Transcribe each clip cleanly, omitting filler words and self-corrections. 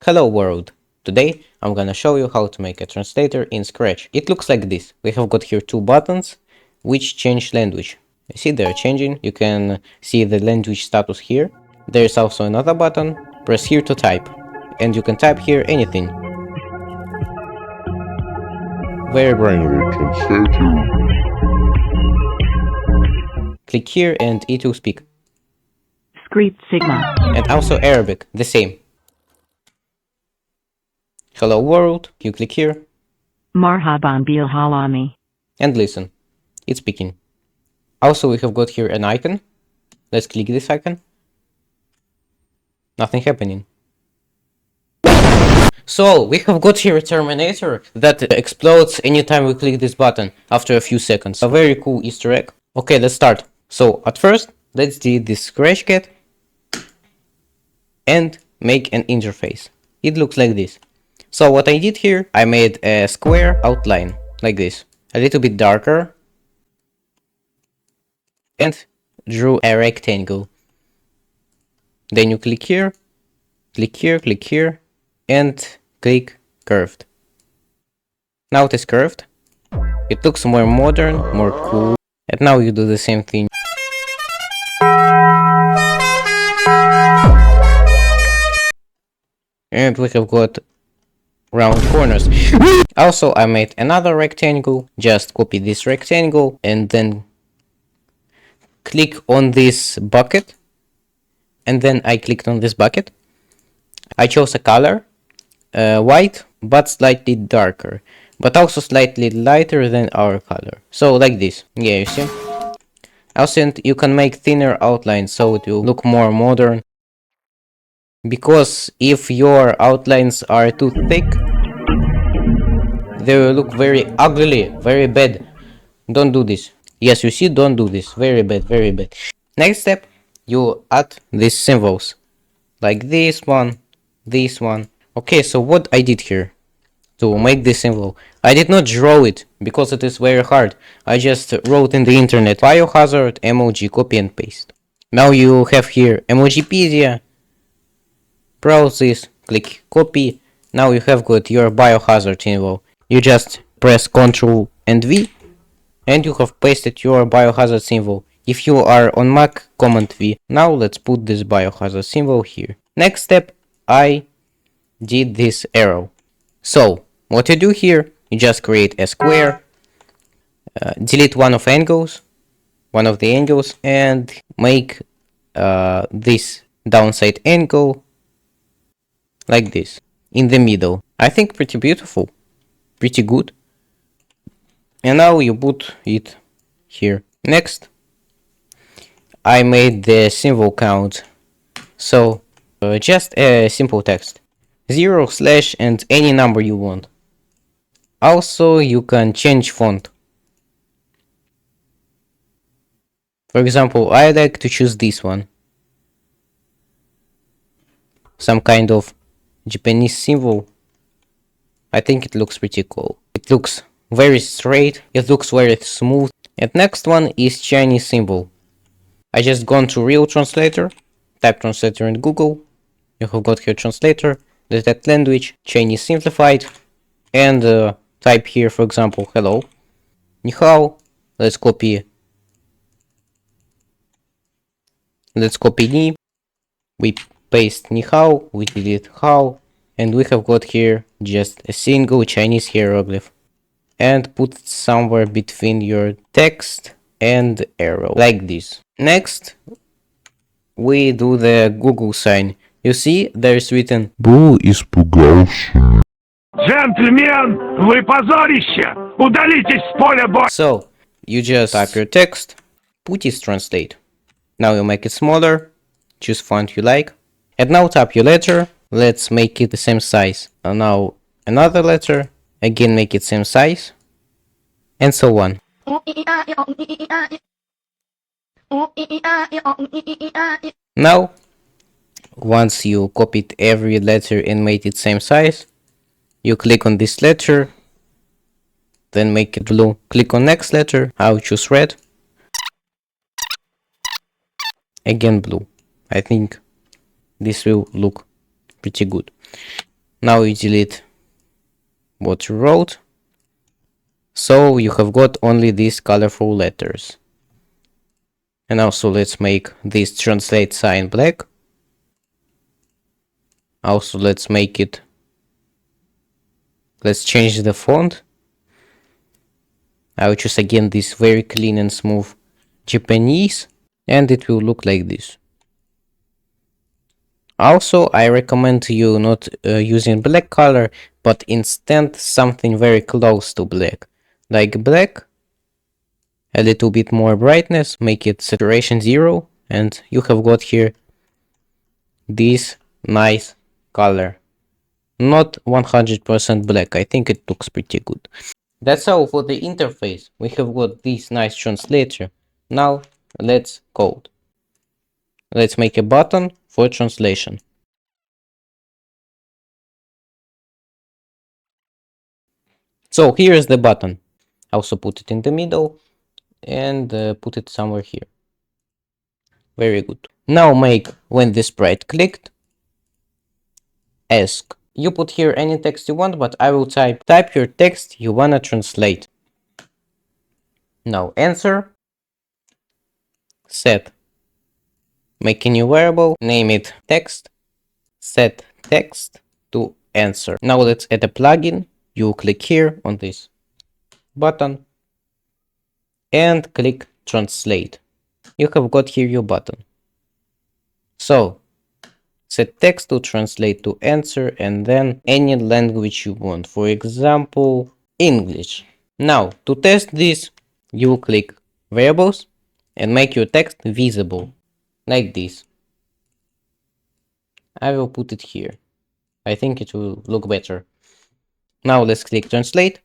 Hello world! Today I'm gonna show you how to make a translator in Scratch. It looks like this. We have got here two buttons which change language. You see they're changing. You can see the language status here. There is also another button. Press here to type. And you can type here anything. Very Translator. Click here and it will speak. Script Sigma. And also Arabic, the same. Hello world, you click here. Marhaban bil halami. And listen. It's speaking. Also we have got here an icon. Let's click this icon. Nothing happening. So we have got here a Terminator that explodes anytime we click this button after a few seconds. A very cool Easter egg. Okay, let's start. So at first, let's delete this scratch cat and make an interface. It looks like this. So what I did here, I made a square outline like this, a little bit darker, and drew a rectangle. Then you click here, click here, click here, and click curved. Now it is curved. It looks more modern, more cool. And now you do the same thing. And we have got round corners. Also, I made another rectangle. Just copy this rectangle and then click on this bucket. And then I clicked on this bucket. I chose a color, white, but slightly darker, but also slightly lighter than our color. So like this. Yeah, you see? Also, you can make thinner outlines so it will look more modern. Because if your outlines are too thick, they will look very ugly, very bad. Don't do this. Yes, you see, don't do this. Very bad, very bad. Next step, you add these symbols. Like this one, this one. Okay, so what I did here to make this symbol, I did not draw it because it is very hard. I just wrote in the internet biohazard emoji, copy and paste. Now you have here Emojipedia. Browse this, click copy. Now you have got your biohazard symbol. You just press Ctrl and V and you have pasted your biohazard symbol. If you are on Mac, Command V. Now let's put this biohazard symbol here. Next step, I did this arrow. So what you do here, you just create a square, delete one of the angles, and make this downside angle like this, in the middle. I think pretty beautiful, pretty good. And now you put it here. Next, I made the symbol count. So just a simple text, 0, slash, and any number you want. Also, you can change font. For example, I like to choose this one. Some kind of Japanese symbol. I think it looks pretty cool. It looks very straight, it looks very smooth. And next one is Chinese symbol. I just gone to real translator, type translator in Google. You have got here translator, detect language, Chinese simplified, and type here, for example, hello, ni hao. Let's copy ni. We paste ni hao, we delete hao, and we have got here just a single Chinese hieroglyph. And put it somewhere between your text and arrow, like this. Next, we do the Google sign. You see, there is written Бо испугался. Джентльмен, вы позорище! Удалитесь с поля боя! So, you just type your text, put it translate. Now you make it smaller, choose font you like, and now type your letter. Let's make it the same size. And now another letter, again make it same size, and so on. Now, once you copied every letter and made it same size, you click on this letter, then make it blue. Click on next letter, I'll choose red. Again blue. I think this will look pretty good. Now you delete what you wrote. So you have got only these colorful letters. And also let's make this translate sign black. Also let's change the font. I will choose again this very clean and smooth Japanese, and it will look like this. Also, I recommend you not using black color, but instead something very close to black. Like black, a little bit more brightness, make it saturation 0, and you have got here this nice color. Not 100% black, I think it looks pretty good. That's all for the interface. We have got this nice translator. Now let's code. Let's make a button for translation. So here is the button. Also put it in the middle and put it somewhere here. Very good. Now make when the sprite clicked, ask. You put here any text you want, but I will type your text you wanna translate. Now answer, set, make a new variable, name it text, set text to answer. Now let's add a plugin. You click here on this button and click translate. You have got here your button. So set text to translate to answer and then any language you want. For example, English. Now to test this, you click variables and make your text visible like this. I will put it here. I think it will look better. Now let's click translate.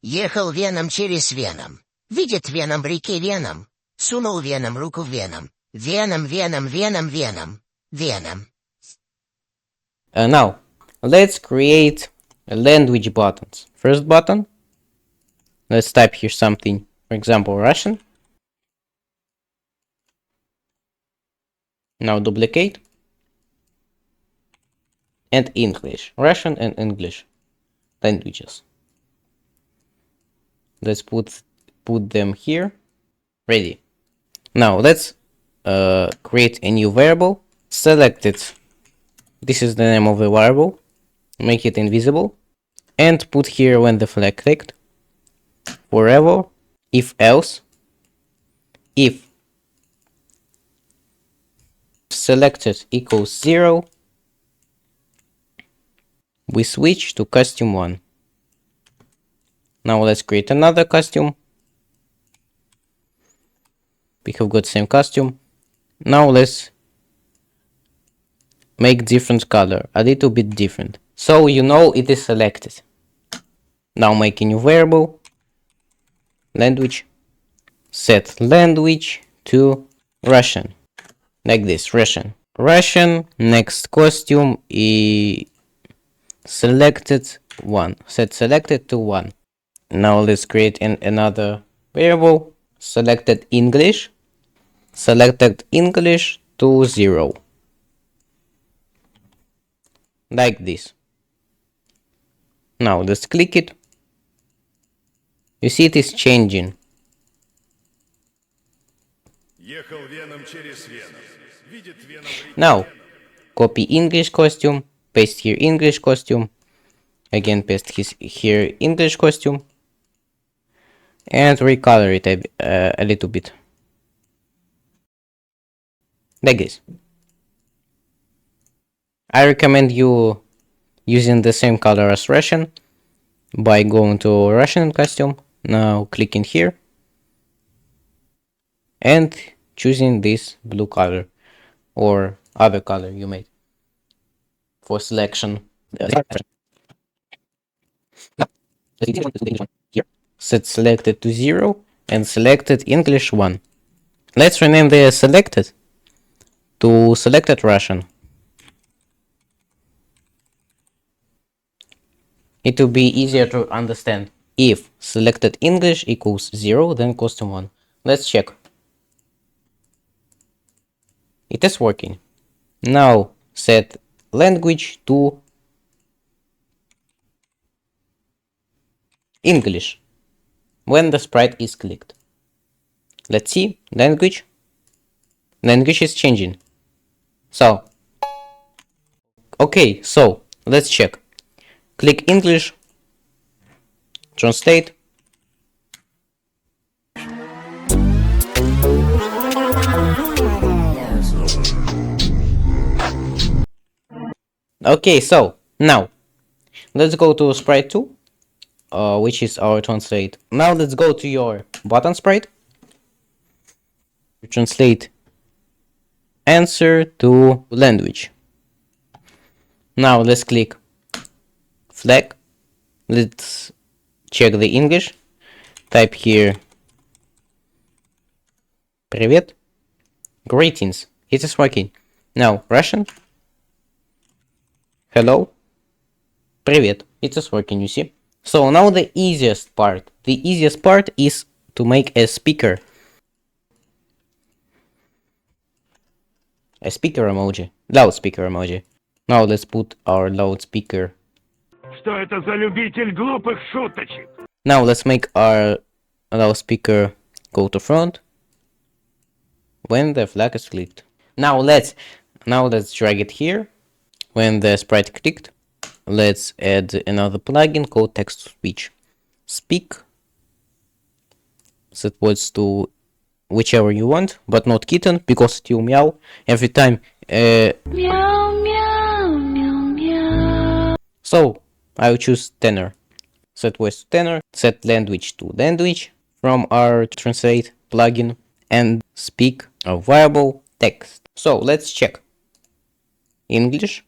Ехал веном через веном. Видит веном реки веном. Сунул веном руку веном. Веном, веном, веном, веном. Веном. Now let's create language buttons. First button. Let's type here something. For example, Russian. Now duplicate. And English. Russian and English languages. Let's put them here. Ready. Now let's create a new variable. Select it. This is the name of the variable. Make it invisible. And put here when the flag clicked. Forever. If else. If selected equals 0. We switch to costume 1. Now let's create another costume. We have got same costume. Now let's make different color, a little bit different. So you know it is selected. Now make a new variable. Language. Set language to Russian. Like this, Russian. Russian, next costume is selected 1. Set selected to 1. Now let's create another variable. Selected English. Selected English to 0. Like this. Now let's click it. You see it is changing. Now copy English costume, paste here English costume, again paste here English costume, and recolor it a little bit. Like this. I recommend you using the same color as Russian by going to Russian costume. Now clicking here and choosing this blue color or other color you made for selection. Here. Set selected to 0 and selected English 1. Let's rename the selected to selected Russian. It will be easier to understand. If selected English equals 0, then costume 1. Let's check. It is working. Now set language to English when the sprite is clicked. Let's see, language. Language is changing. So, okay, so let's check. Click English, translate. Okay, so now let's go to sprite 2, which is our translate. Now let's go to your button sprite. Translate answer to language. Now let's click flag. Let's check the English. Type here Привет. Greetings. It is working. Now Russian. Hello. Привет. It is working, you see. So now the easiest part. The easiest part is to make a speaker. A speaker emoji. Loudspeaker emoji. Now let's put our loudspeaker. Что это за любитель глупых шуточек? Now let's make our loudspeaker go to front when the flag is clicked. Now let's drag it here. When the sprite clicked, let's add another plugin called text to speech. Speak set words to whichever you want, but not kitten because it will meow every time. Meow, meow, meow, meow. So I will choose tenor. Set voice to tenor, set language to language from our translate plugin, and speak a variable text. So let's check. English.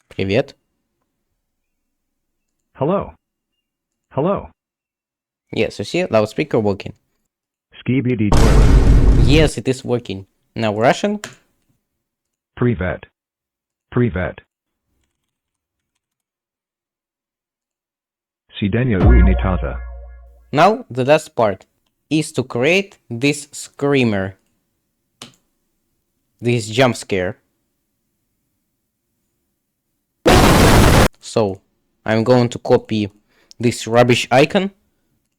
Привет. Hello. Hello. Yes, you see, loudspeaker working. Skibidi toilet. Yes, it is working. Now Russian. Privet. Privet. Sidenia unitaza. Now the last part is to create this screamer. This jump scare. So I'm going to copy this rubbish icon,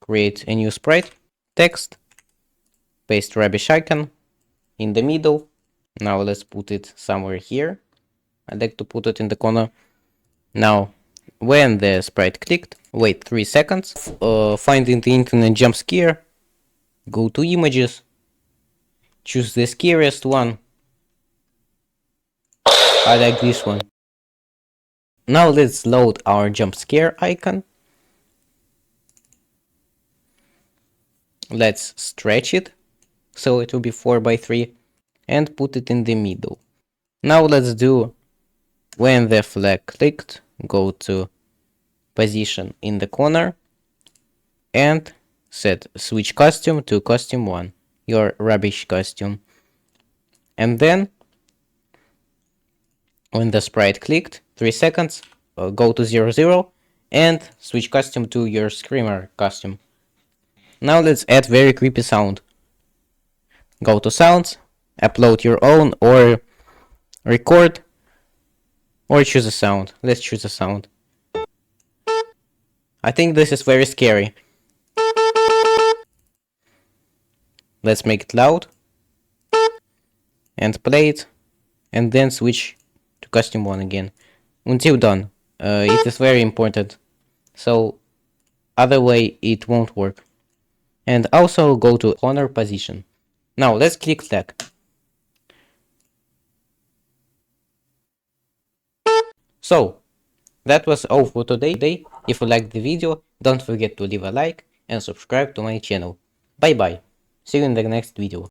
create a new sprite, text, paste rubbish icon in the middle. Now let's put it somewhere here. I'd like to put it in the corner. Now, when the sprite clicked, wait 3 seconds, find in the internet jump scare, go to images, choose the scariest one. I like this one. Now let's load our jump scare icon. Let's stretch it so it will be 4x3 and put it in the middle. Now let's do when the flag clicked, go to position in the corner and set switch costume to costume 1, your rubbish costume. And then when the sprite clicked, 3 seconds, go to 0, 0 and switch costume to your screamer costume. Now let's add very creepy sound. Go to sounds, upload your own or record or choose a sound. Let's choose a sound. I think this is very scary. Let's make it loud and play it and then switch to costume 1 again until done. It is very important, so other way it won't work. And also go to corner position. Now let's click flag. So that was all for today. If you liked the video, don't forget to leave a like and subscribe to my channel. Bye bye. See you in the next video.